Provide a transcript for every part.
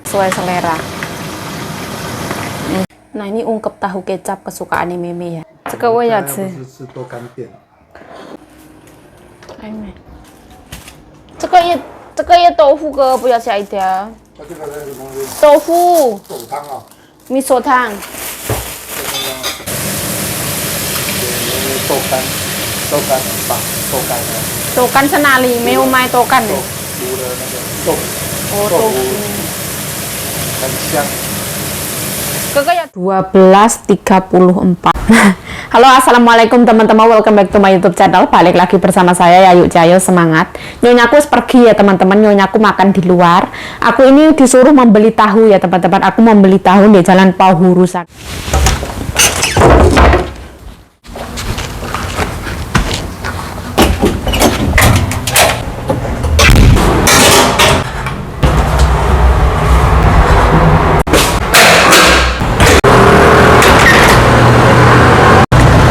sesuai selera. Nah ini ungkep tahu kecap kesukaan Meme ya. Cekawa ya sih.这个也豆腐个不要下一条。豆腐。米索汤。Tokan senali, meu mai tokan ya. Oh, tofu. Kakak ya 12.34. Halo, assalamualaikum teman-teman, welcome back to my YouTube channel. Balik lagi bersama saya Yayu Cayo, semangat. Nyonyaku pergi ya teman-teman, nyonyaku makan di luar. Aku ini disuruh membeli tahu ya teman-teman. Aku membeli tahu di Jalan Pauhurusan.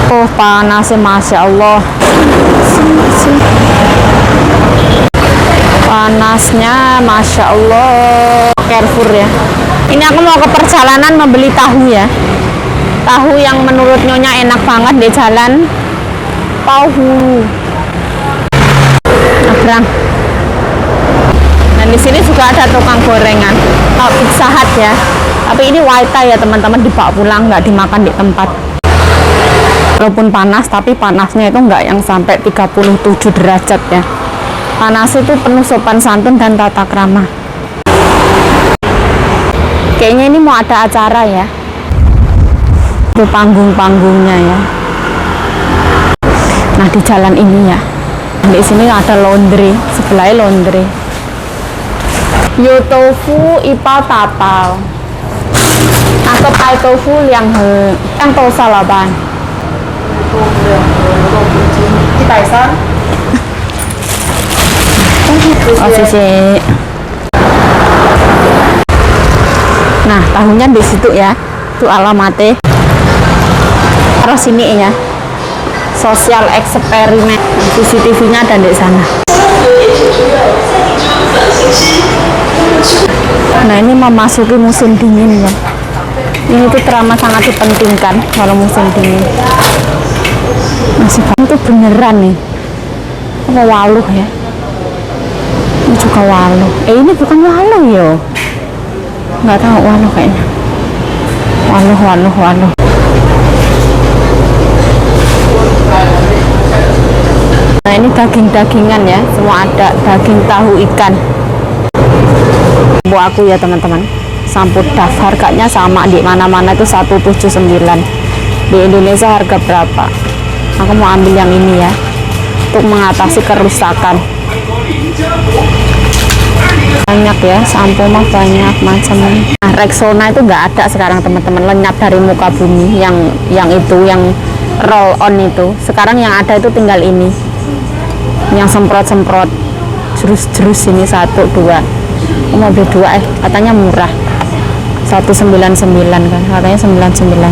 Oh panasnya Masya Allah, panasnya Masya Allah. Carrefour ya, ini aku mau ke perjalanan membeli tahu ya, tahu yang menurut Nyonya enak banget di Jalan Pauhuru Nyebrang. Dan di sini juga ada tukang gorengan, Pizza Hut ya, tapi ini waita ya teman-teman, dibawa pulang, nggak dimakan di tempat. Walaupun panas, tapi panasnya itu enggak yang sampai 37 derajat ya. Panas itu penuh sopan santun dan tata krama. Kayaknya ini mau ada acara ya. Itu panggung-panggungnya ya. Nah di jalan ini ya. Di sini ada laundry, sebelahnya laundry. Yo tofu ipao tapao. Atau pai tofu liang he, yang tosa laban. Oh sisi. Nah tahunya di situ ya, itu alamatnya. Terus sini ya, sosial eksperimen, CCTV-nya ada di sana. Nah ini memasuki musim dingin ya. Ini tuh teramat sangat dipentingkan kalau musim dingin. Masih itu beneran nih. Apa waluh ya? Ini juga waluh. Ini bukan waluh yo. Nggak tahu waluh kayaknya. Waluh. Nah ini daging-dagingan ya. Semua ada, daging, tahu, ikan. Buat aku ya teman-teman. Samput DAF harganya sama di mana-mana itu 179. Di Indonesia harga berapa? Aku mau ambil yang ini ya, untuk mengatasi kerusakan. Banyak ya, sampo mah banyak macam. Nah, Rexona itu nggak ada sekarang teman-teman, lenyap dari muka bumi. Yang itu, yang roll on itu. Sekarang yang ada itu tinggal ini, yang semprot-semprot, jerus-jerus ini 1, 2. Aku mau beli 2 katanya murah. 199 kan, katanya 99.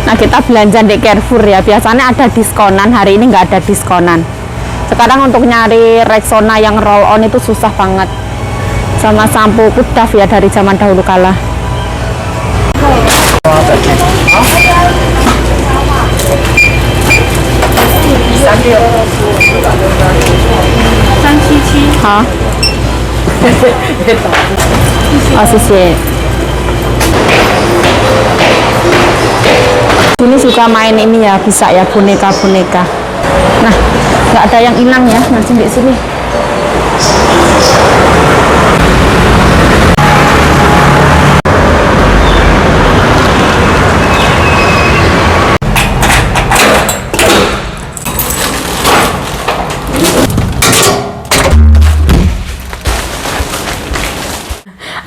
Nah kita belanja di Carrefour ya, biasanya ada diskonan, hari ini nggak ada diskonan. Sekarang untuk nyari Rexona yang roll on itu susah banget. Sama sampo DAF ya dari zaman dahulu kala. Hah? Oh sisi. Ini juga main ini ya, bisa ya, boneka-boneka. Nah, nggak ada yang hilang ya, nanti di sini.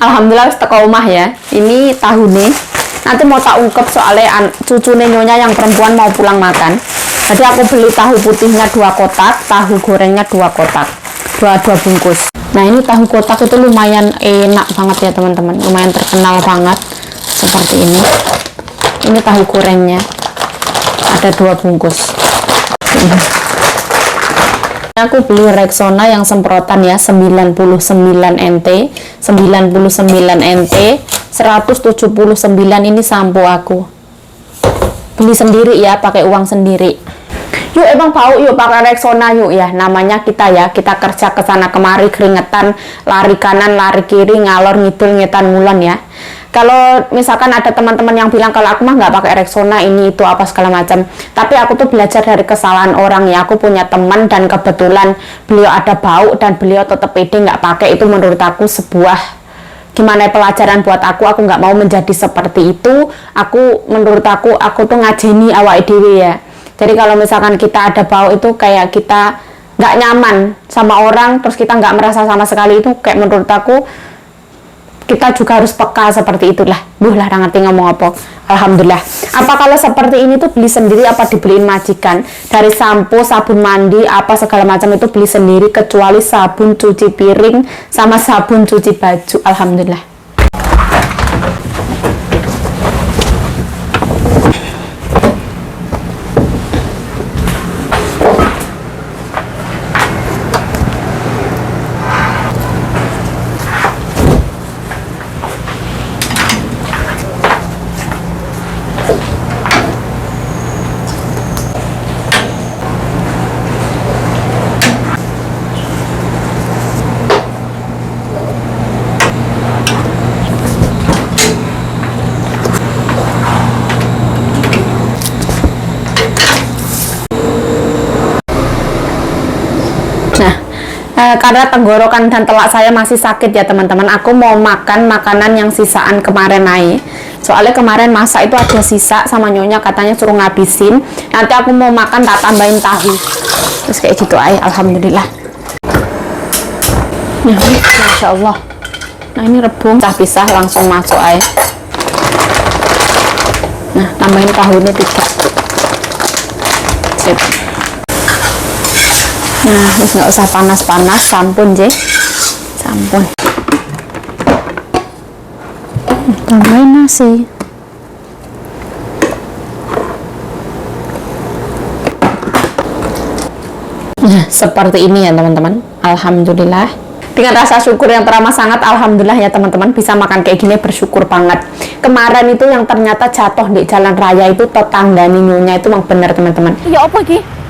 Alhamdulillah teko omah ya. Ini tahu nih. Nanti mau tak ungkep soalnya cucu Nyonya yang perempuan mau pulang makan. Jadi aku beli tahu putihnya 2 kotak, tahu gorengnya 2 kotak, 2 bungkus. Nah ini tahu kotak itu lumayan enak banget ya teman-teman, lumayan terkenal banget seperti ini. Ini tahu gorengnya ada 2 bungkus. Aku beli Rexona yang semprotan ya, 99 NT, 99 NT, 179 ini sampo aku. Beli sendiri ya, pakai uang sendiri. Yuk emang bau, yuk pakai Rexona yuk ya. Namanya kita ya, kita kerja ke sana kemari keringetan, lari kanan, lari kiri, ngalor ngidul ngetan ngulon ya. Kalau misalkan ada teman-teman yang bilang kalau aku mah nggak pakai Rexona ini itu apa segala macam, tapi aku tuh belajar dari kesalahan orang ya. Aku punya teman dan kebetulan beliau ada bau dan beliau tetap pede nggak pakai, itu menurut aku sebuah gimana pelajaran buat aku nggak mau menjadi seperti itu. Menurut aku tuh ngajeni awak dewe ya. Jadi kalau misalkan kita ada bau itu kayak kita nggak nyaman sama orang, terus kita nggak merasa sama sekali, itu kayak menurut aku kita juga harus peka seperti itulah. Lah ngerti ngomong apa. Alhamdulillah. Apa kalau seperti ini tuh beli sendiri apa dibeliin majikan? Dari sampo, sabun mandi, apa segala macam itu beli sendiri kecuali sabun cuci piring sama sabun cuci baju. Alhamdulillah. Karena tenggorokan dan telak saya masih sakit ya teman-teman, aku mau makan makanan yang sisaan kemarin naik. Soalnya kemarin masak itu ada sisa sama nyonya katanya suruh ngabisin. Nanti aku mau makan tak tambahin tahu. Terus kayak gitu aja, alhamdulillah. Nah, Masya Allah. Nah ini rebung, pisah langsung masuk aja. Nah, tambahin tahunya tidak. Sip. Nah, terus nggak usah panas-panas, sampun je, sampun. Tambahin nasi. Nah, seperti ini ya teman-teman. Alhamdulillah. Dengan rasa syukur yang teramat sangat, alhamdulillah ya teman-teman, bisa makan kayak gini bersyukur banget. Kemarin itu yang ternyata jatuh di jalan raya itu tetangga nyonya itu memang benar teman-teman. Ya apa ki?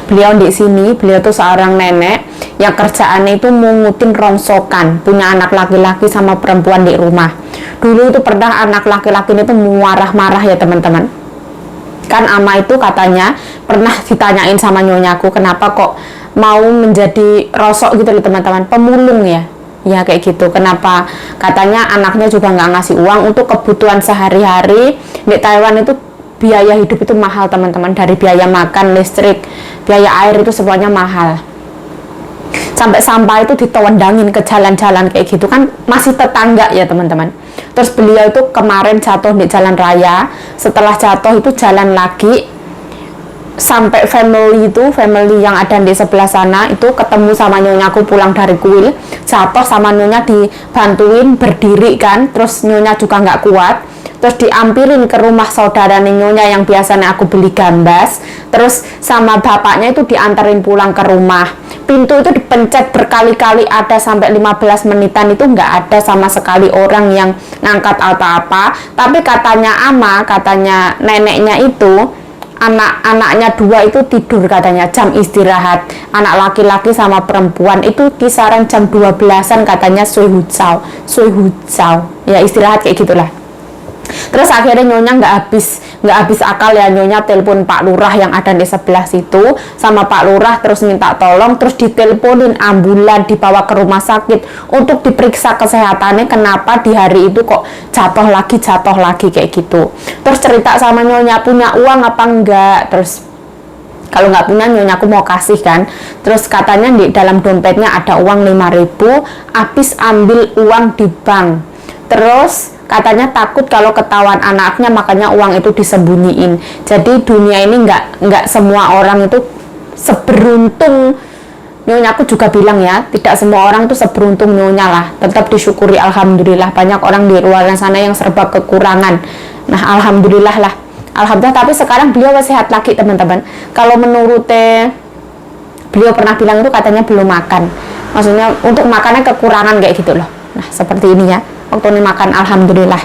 Beliau di sini, beliau tuh seorang nenek yang kerjaannya itu mengutin rongsokan, punya anak laki-laki sama perempuan di rumah. Dulu itu pernah anak laki-laki itu marah-marah ya teman-teman. Kan ama itu katanya pernah ditanyain sama nyonyaku, kenapa kok mau menjadi rosok gitu loh teman-teman, pemulung ya. Ya kayak gitu, kenapa? Katanya anaknya juga nggak ngasih uang untuk kebutuhan sehari-hari. Di Taiwan itu biaya hidup itu mahal teman-teman, dari biaya makan, listrik, biaya air itu semuanya mahal. Sampai sampah itu ditewendangin ke jalan-jalan kayak gitu kan, masih tetangga ya teman-teman. Terus beliau itu kemarin jatuh di jalan raya, setelah jatuh itu jalan lagi sampai family yang ada di sebelah sana itu ketemu sama nyonyaku pulang dari kuil, jatuh sama nyonya dibantuin berdiri kan, terus nyonya juga nggak kuat. Terus diampirin ke rumah saudara nyonya yang biasanya aku beli gambas, terus sama bapaknya itu diantarin pulang ke rumah. Pintu itu dipencet berkali-kali, ada sampai 15 menitan itu nggak ada sama sekali orang yang ngangkat atau apa. Tapi katanya katanya neneknya itu anak-anaknya dua itu tidur katanya jam istirahat, anak laki-laki sama perempuan itu kisaran jam 12-an katanya sui hujau ya, istirahat kayak gitulah. Terus akhirnya nyonya nggak habis akal ya, nyonya telepon Pak Lurah yang ada di sebelah situ, sama Pak Lurah terus minta tolong, terus diteleponin ambulan dibawa ke rumah sakit untuk diperiksa kesehatannya, kenapa di hari itu kok jatuh lagi kayak gitu. Terus cerita sama nyonya, punya uang apa enggak, terus kalau nggak punya nyonya aku mau kasih kan. Terus katanya di dalam dompetnya ada uang 5.000, habis ambil uang di bank. Terus katanya takut kalau ketahuan anaknya, makanya uang itu disembunyiin. Jadi dunia ini nggak semua orang itu seberuntung nyonya aku juga bilang ya, tidak semua orang itu seberuntung nyonya lah. Tetap disyukuri, alhamdulillah. Banyak orang di luar sana yang serba kekurangan. Nah alhamdulillah lah, Alhamdulillah, tapi sekarang beliau sehat lagi teman-teman. Kalau menurut beliau pernah bilang itu katanya belum makan, maksudnya untuk makannya kekurangan kayak gitu loh. Nah seperti ini ya, waktu ini makan alhamdulillah.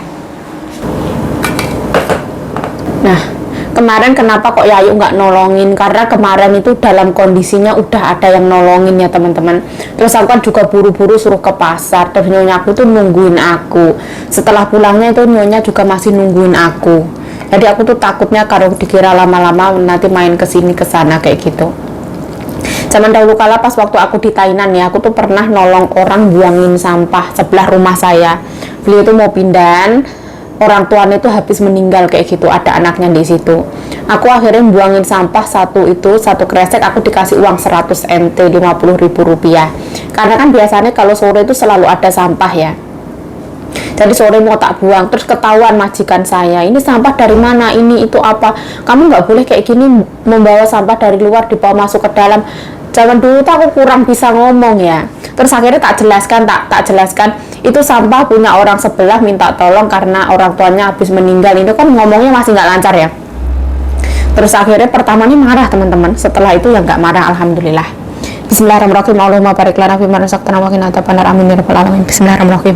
Nah kemarin kenapa kok Yayu nggak nolongin, karena kemarin itu dalam kondisinya udah ada yang nolongin ya teman-teman. Terus aku kan juga buru-buru suruh ke pasar, terus nyonya aku tuh nungguin aku. Setelah pulangnya itu nyonya juga masih nungguin aku, jadi aku tuh takutnya kalau dikira lama-lama nanti main kesini kesana kayak gitu. Zaman dahulu kala pas waktu aku di Thailand ya, aku tuh pernah nolong orang buangin sampah sebelah rumah saya. Beliau tuh mau pindahan, orang tuanya itu habis meninggal kayak gitu, ada anaknya di situ. Aku akhirnya buangin sampah satu kresek, aku dikasih uang 100 NT, 50.000 rupiah. Karena kan biasanya kalau sore itu selalu ada sampah ya. Jadi sore mau tak buang, terus ketahuan majikan saya, ini sampah dari mana, ini itu apa, kamu nggak boleh kayak gini membawa sampah dari luar dibawa masuk ke dalam. Zaman dulu tuh aku kurang bisa ngomong ya, terus akhirnya tak jelaskan itu sampah punya orang sebelah, minta tolong karena orang tuanya habis meninggal. Itu kan ngomongnya masih nggak lancar ya. Terus akhirnya pertama ini marah teman-teman, setelah itu ya nggak marah alhamdulillah. Bismillahirrahmanirrahim. Allahumma barik lana fi ma razaqtana wa qina adzabannar. Amin ya rabbal alamin. Bismillahirrahmanirrahim.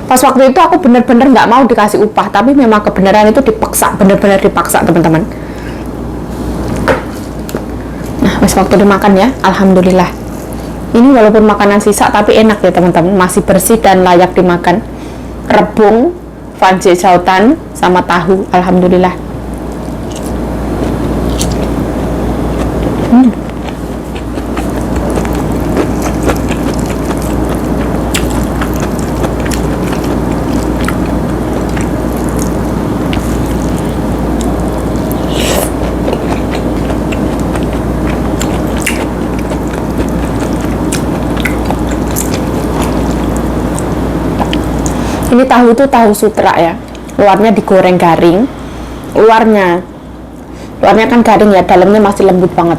Pas waktu itu aku bener-bener nggak mau dikasih upah, tapi memang kebenaran itu dipaksa, bener-bener dipaksa teman-teman. Nah pas waktu dimakan ya alhamdulillah. Ini walaupun makanan sisa tapi enak ya teman-teman, masih bersih dan layak dimakan. Rebung, fanci sautan sama tahu, alhamdulillah. Ini tahu itu tahu sutra ya, luarnya digoreng garing, luarnya kan garing ya, dalamnya masih lembut banget.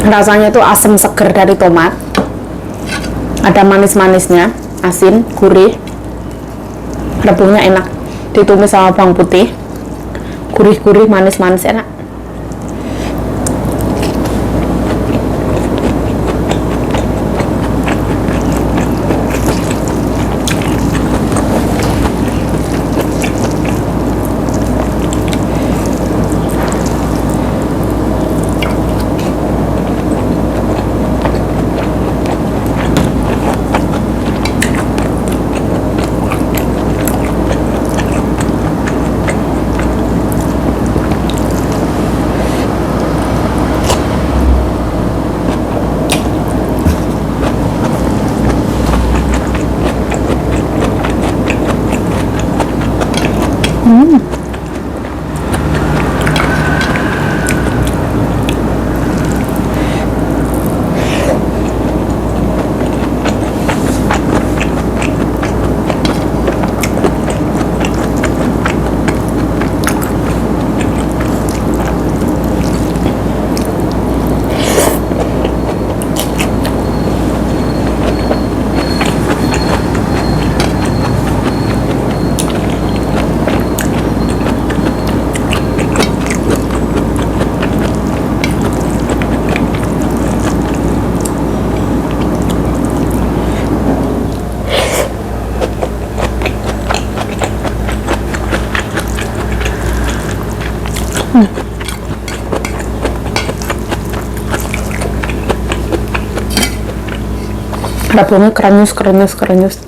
Rasanya tuh asam seger dari tomat, ada manis-manisnya, asin, gurih. Rebungnya enak, ditumis sama bawang putih, gurih-gurih, manis-manis, enak. Rebungnya krenyus.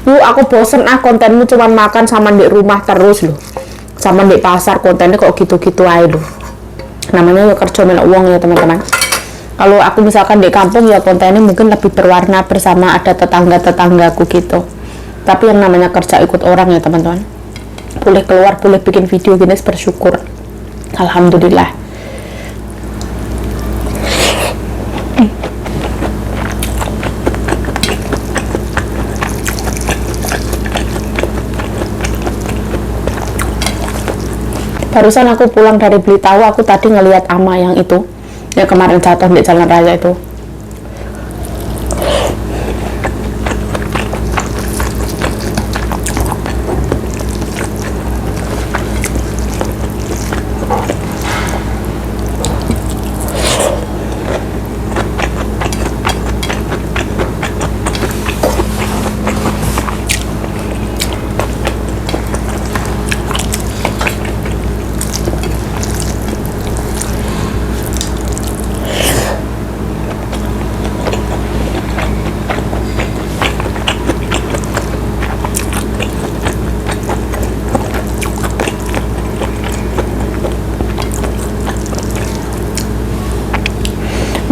Aku bosen kontenmu cuma makan sama di rumah terus loh, sama di pasar kontennya kok gitu-gitu aja loh. Namanya ya kerja melok uang ya teman-teman. Kalau aku misalkan di kampung ya kontennya mungkin lebih berwarna bersama ada tetangga-tetanggaku gitu. Tapi yang namanya kerja ikut orang ya teman-teman, boleh keluar, boleh bikin video gini, bersyukur, alhamdulillah. Barusan aku pulang dari beli tahu, aku tadi ngelihat ama yang itu, yang kemarin jatuh di jalan raya itu.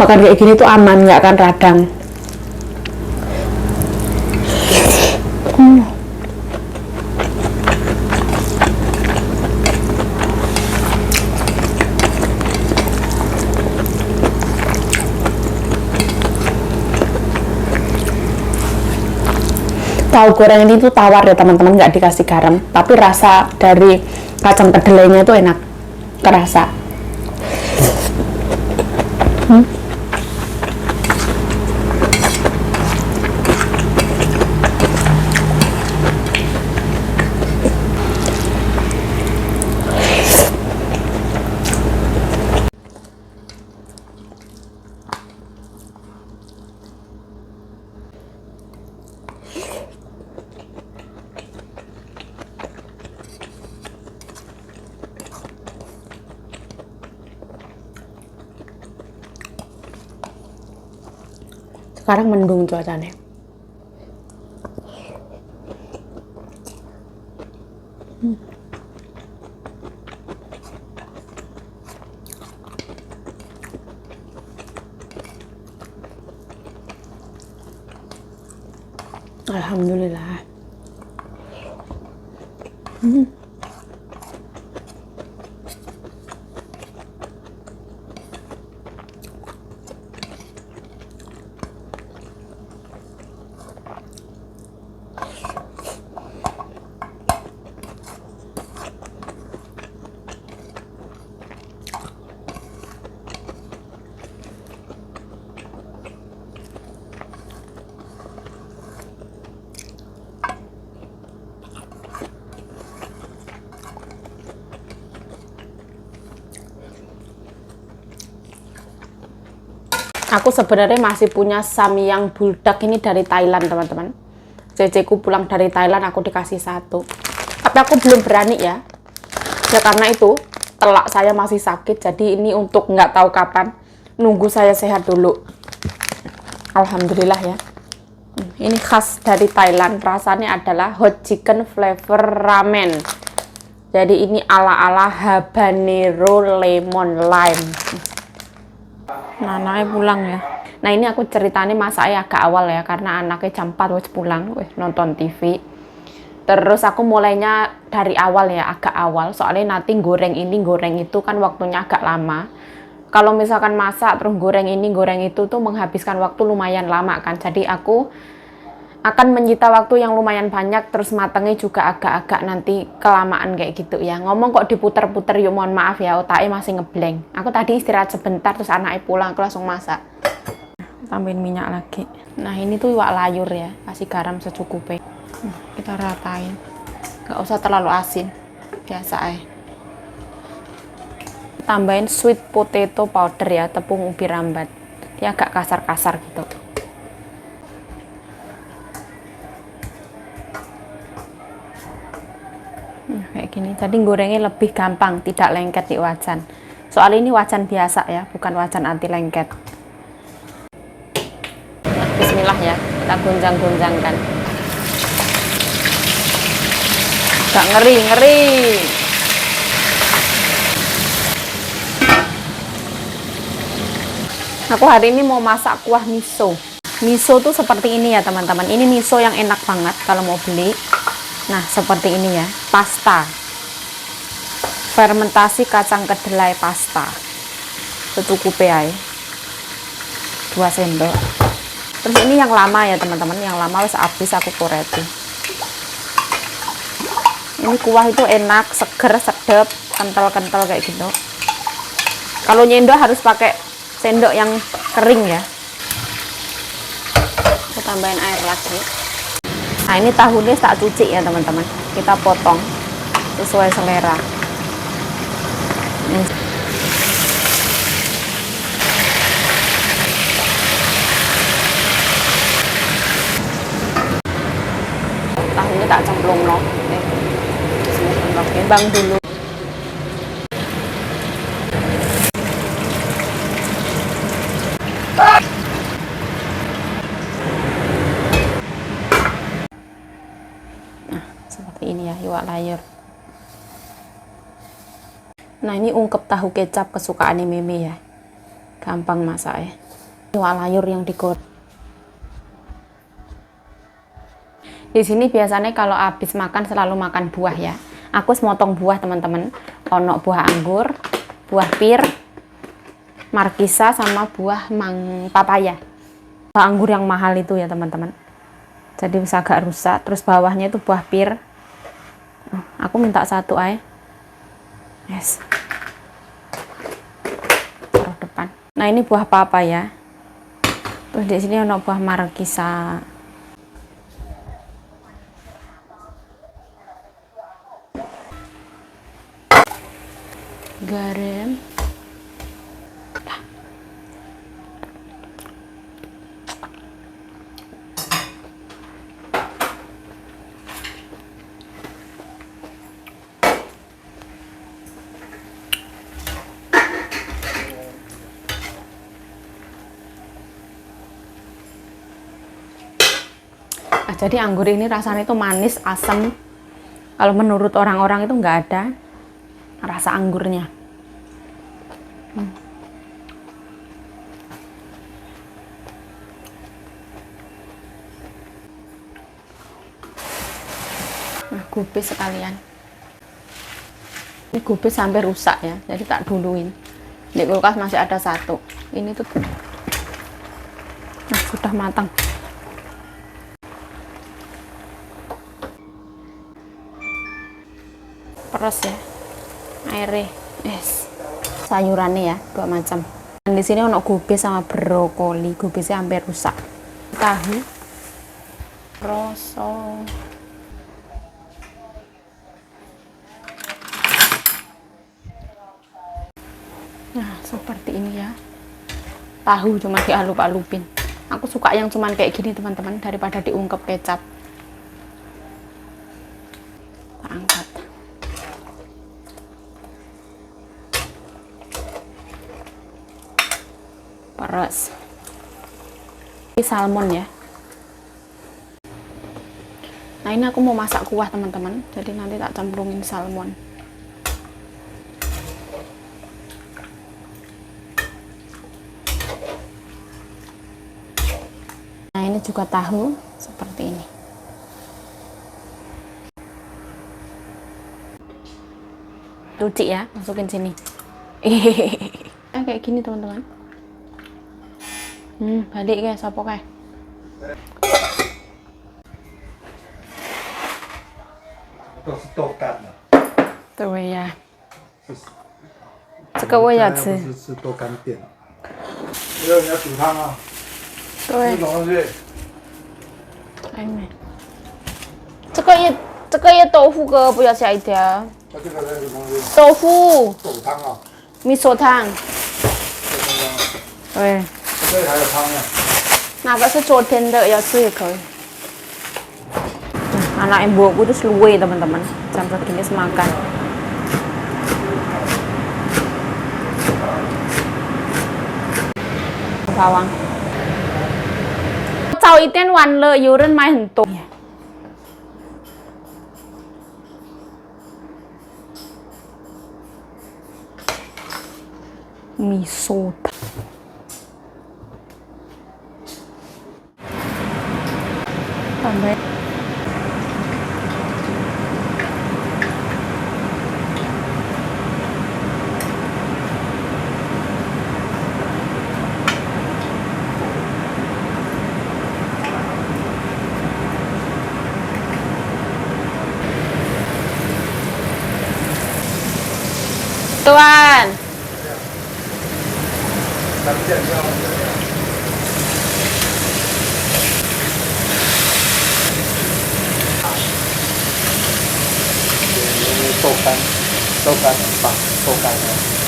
Makan kayak gini tuh aman, nggak akan radang. Tahu goreng ini tuh tawar ya teman-teman, nggak dikasih garam, tapi rasa dari kacang kedelainya itu enak, kerasa. Sekarang mendung cuacanya. Alhamdulillah. Aku sebenarnya masih punya samyang buldak ini dari Thailand teman-teman. Ceceku pulang dari Thailand, aku dikasih satu. Tapi aku belum berani ya. Ya karena itu telak saya masih sakit, jadi ini untuk nggak tahu kapan. Nunggu saya sehat dulu. Alhamdulillah ya. Ini khas dari Thailand. Rasanya adalah hot chicken flavor ramen. Jadi ini ala-ala habanero lemon lime. Nah, anaknya pulang ya. Nah, ini aku ceritanya masaknya agak awal ya, karena anaknya jam 4 wis pulang, wis nonton TV. Terus aku mulainya dari awal ya, agak awal. Soalnya nanti goreng ini, goreng itu kan waktunya agak lama. Kalau misalkan masak terus goreng ini, goreng itu tuh menghabiskan waktu lumayan lama kan. Jadi aku akan menyita waktu yang lumayan banyak, terus matangnya juga agak-agak nanti kelamaan kayak gitu ya. Ngomong kok diputer-puter, yuk mohon maaf ya, otaknya masih ngeblank. Aku tadi istirahat sebentar, terus anaknya pulang, aku langsung masak. Tambahin minyak lagi. Nah ini tuh iwak layur ya, kasih garam secukupnya. Kita ratain, nggak usah terlalu asin, biasa aja. Tambahin sweet potato powder ya, tepung ubi rambat. Dia agak kasar-kasar gitu. Kayak gini, jadi gorengnya lebih gampang, tidak lengket di wajan. Soal ini wajan biasa ya, bukan wajan anti lengket. Bismillah ya, kita gonjang-gonjangkan. Gak ngeri-ngeri. Aku hari ini mau masak kuah miso. Miso tuh seperti ini ya teman-teman. Ini miso yang enak banget kalau mau beli. Nah seperti ini ya, pasta. Fermentasi kacang kedelai pasta. Secukupnya ya. 2 sendok. Terus ini yang lama ya teman-teman. Yang lama wis habis aku koreti. Ini kuah itu enak, seger, sedap, kental-kental kayak gitu. Kalau nyendok harus pakai sendok yang kering ya. Aku tambahin air lagi. Nah ini tahunya tak cuci ya teman-teman. Kita potong sesuai selera. Ini. Tahunya tak cemplung loh. Bang dulu. Seperti ini ya, iwak layur. Nah ini ungkep tahu kecap kesukaan Meme ya, gampang masak ya. Iwak layur yang digoreng. Di sini biasanya kalau habis makan selalu makan buah ya. Aku semotong buah teman-teman. Ono buah anggur, buah pir, markisa sama buah papaya. Buah anggur yang mahal itu ya teman-teman. Jadi bisa agak rusak. Terus bawahnya itu buah pir. Aku minta 1 aja. Yes. Taruh depan. Nah ini buah papaya. Terus di sini ada buah markisa. Garam. Nah, jadi anggur ini rasanya itu manis, asam. Kalau menurut orang-orang itu nggak ada rasa anggurnya. Nah, gubis sekalian. Ini gubis sampai rusak ya, jadi tak duluin. Di kulkas masih ada 1. Ini tuh, nah sudah matang. Peres ya, airnya. Yes. Sayurannya ya 2 macam. Dan di sini ono gubis sama brokoli. Gubisnya hampir rusak. Tahu, rosso. Nah seperti ini ya. Tahu cuma dialup-alupin. Aku suka yang cuman kayak gini teman-teman, daripada diungkep kecap. Tak angkat. Peres. Ini salmon ya. Nah ini aku mau masak kuah teman-teman, jadi nanti tak cemplungin salmon. Nah ini juga tahu seperti ini. Cuci ya, masukin sini. Nah, kayak gini teman-teman. Balik guys, apa kayak? 都是豆干的。对呀，这个我也吃。是吃豆干店。没有，你要煮汤啊？对这，种东西，还没。这个也豆腐哥不要下一条。那这个那个东西，豆腐豆汤啊，米索汤。豆汤。对，这里还有汤呢。哪个是昨天的要吃也可以。Anak ibuku itu seluwe teman-teman, jam segini semakan. Bawang. Cháu ít tên hoàn lợi yếu hơn mai hình tổ. Miso. tambahin. Tuan. Tapi dia jual. Ini tokan apa? Tokan.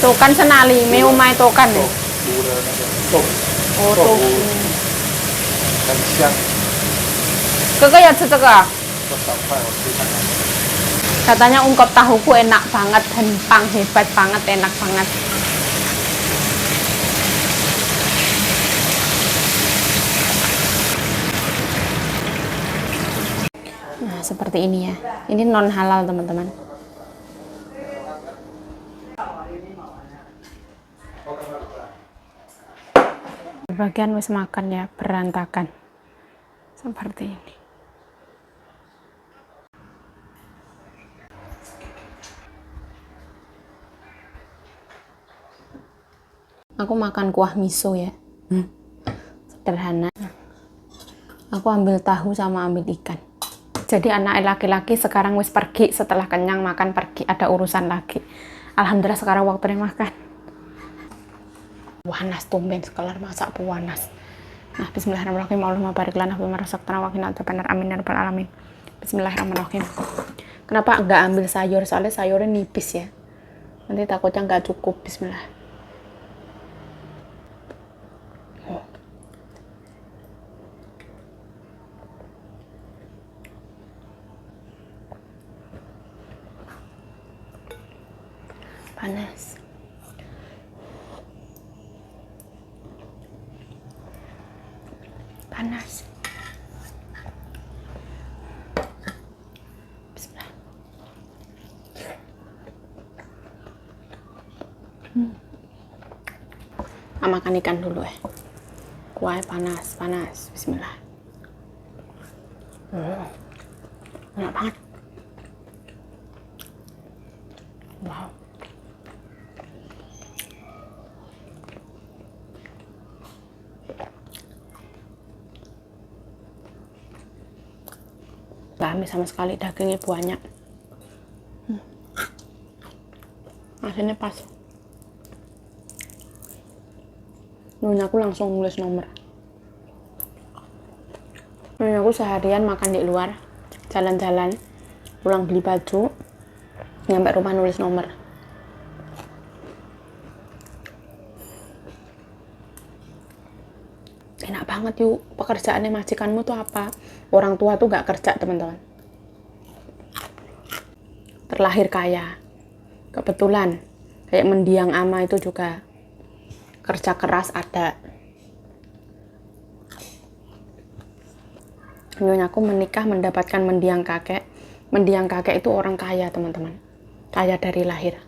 Tokan senali, meu mai tokan ya. Dura ada. Tok. Oh, tofu. Dan siang 哥哥要吃这个啊 3块我吃看看。 Katanya ungkep tahuku enak banget, hempang, hebat banget, enak banget. Nah, seperti ini ya. Ini non halal, teman-teman. Bagian wis makan ya, berantakan. Seperti ini. Aku makan kuah miso ya. Sederhana. Aku ambil tahu sama ambil ikan. Jadi anak laki-laki sekarang wis pergi, setelah kenyang makan pergi, ada urusan lagi. Alhamdulillah sekarang waktunya makan. Panas tumben sekelar masak panas. Nah, bismillahirrahmanirrahim. Allahumma barik lana fima razaqtana wa qina adzabannar. Amin ya rabbal alamin. Bismillahirrahmanirrahim. Kenapa enggak ambil sayur? Soalnya sayurnya nipis ya. Nanti takutnya enggak cukup. Bismillah. Panas. Panas. Bismillah. Makan ikan dulu ya. Kuahnya panas, panas. Bismillah. Enak banget. Wow. Gak amis sama sekali, dagingnya banyak. Asinnya pas. Nyonya aku langsung nulis nomor. Nyonya aku seharian makan di luar, jalan-jalan, pulang beli baju, nyampe rumah nulis nomor. Enak banget yuk. Pekerjaannya majikanmu tuh apa? Orang tua tuh gak kerja, teman-teman. Terlahir kaya. Kebetulan kayak mendiang ama itu juga kerja keras ada. Nyonyaku menikah mendapatkan mendiang kakek. Mendiang kakek itu orang kaya, teman-teman. Kaya dari lahir.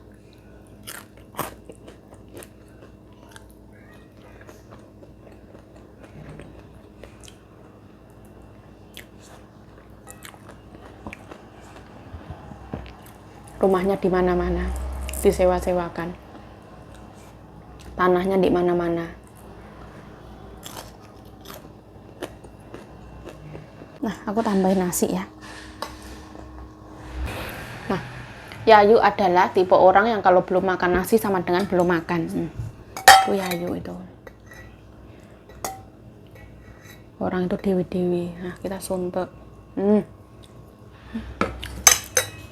Rumahnya di mana-mana, disewa-sewakan. Tanahnya di mana-mana. Nah, aku tambahin nasi ya. Nah, Yayu adalah tipe orang yang kalau belum makan nasi sama dengan belum makan. Itu Yayu itu. Orang itu dewi-dewi. Nah, kita suntuk.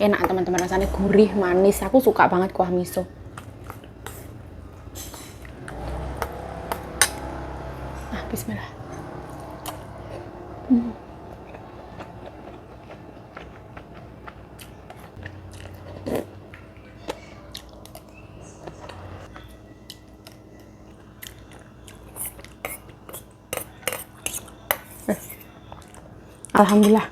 Enak teman-teman, rasanya gurih, manis. Aku suka banget kuah miso. Nah, bismillah. Alhamdulillah.